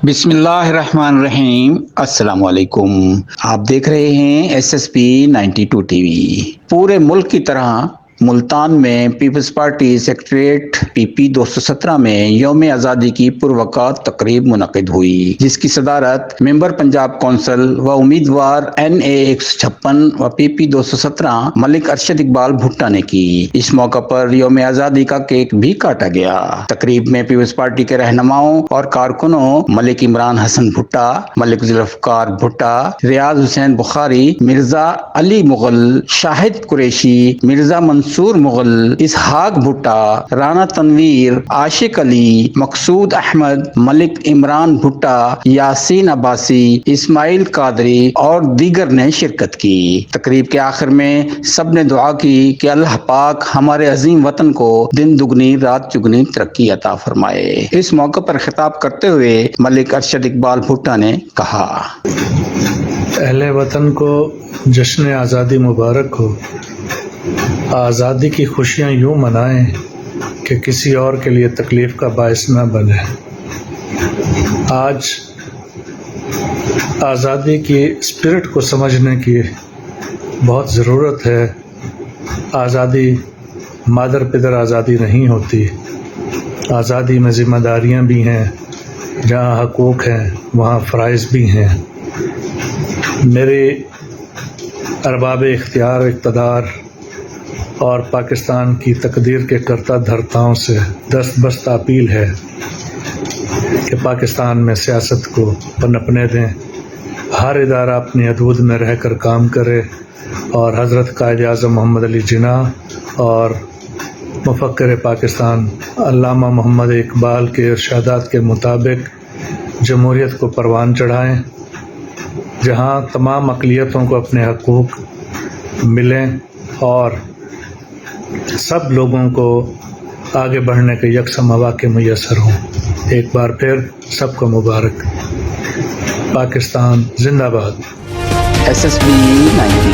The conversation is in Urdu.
بسم اللہ الرحمن الرحیم، السلام علیکم۔ آپ دیکھ رہے ہیں S S P 92 T V. پورے ملک کی طرح ملتان میں پیپلز پارٹی سیکریٹریٹ پی پی 217 میں یوم آزادی کی پروقار تقریب منعقد ہوئی، جس کی صدارت ممبر پنجاب کونسل و امیدوار NA 156 و پی پی 217 ملک ارشد اقبال بھٹا نے کی۔ اس موقع پر یوم آزادی کا کیک بھی کاٹا گیا۔ تقریب میں پیپلز پارٹی کے رہنماؤں اور کارکنوں ملک عمران حسن بھٹا، ملک ذوالفقار بھٹا، ریاض حسین بخاری، مرزا علی مغل، شاہد قریشی، مرزا منصور مغل، اسحاق بھٹا، رانا تنویر، عاشق علی، مقصود احمد، ملک عمران بھٹا، یاسین عباسی، اسماعیل قادری اور دیگر نے شرکت کی۔ تقریب کے آخر میں سب نے دعا کی کہ اللہ پاک ہمارے عظیم وطن کو دن دگنی رات چگنی ترقی عطا فرمائے۔ اس موقع پر خطاب کرتے ہوئے ملک ارشد اقبال بھٹا نے کہا: اہل وطن کو جشن آزادی مبارک ہو۔ آزادی کی خوشیاں یوں منائیں کہ کسی اور کے لیے تکلیف کا باعث نہ بنے۔ آج آزادی کی اسپرٹ کو سمجھنے کی بہت ضرورت ہے۔ آزادی مادر پدر آزادی نہیں ہوتی۔ آزادی میں ذمہ داریاں بھی ہیں، جہاں حقوق ہیں وہاں فرائض بھی ہیں۔ میرے ارباب اختیار و اقتدار اور پاکستان کی تقدیر کے کرتا دھرتاؤں سے دست بست اپیل ہے کہ پاکستان میں سیاست کو پنپنے دیں، ہر ادارہ اپنی حدود میں رہ کر کام کرے اور حضرت قائد اعظم محمد علی جناح اور مفکر پاکستان علامہ محمد اقبال کے ارشادات کے مطابق جمہوریت کو پروان چڑھائیں، جہاں تمام اقلیتوں کو اپنے حقوق ملیں اور سب لوگوں کو آگے بڑھنے کے یکساں مواقع میسر ہوں۔ ایک بار پھر سب کو مبارک۔ پاکستان زندہ باد۔ SSB 92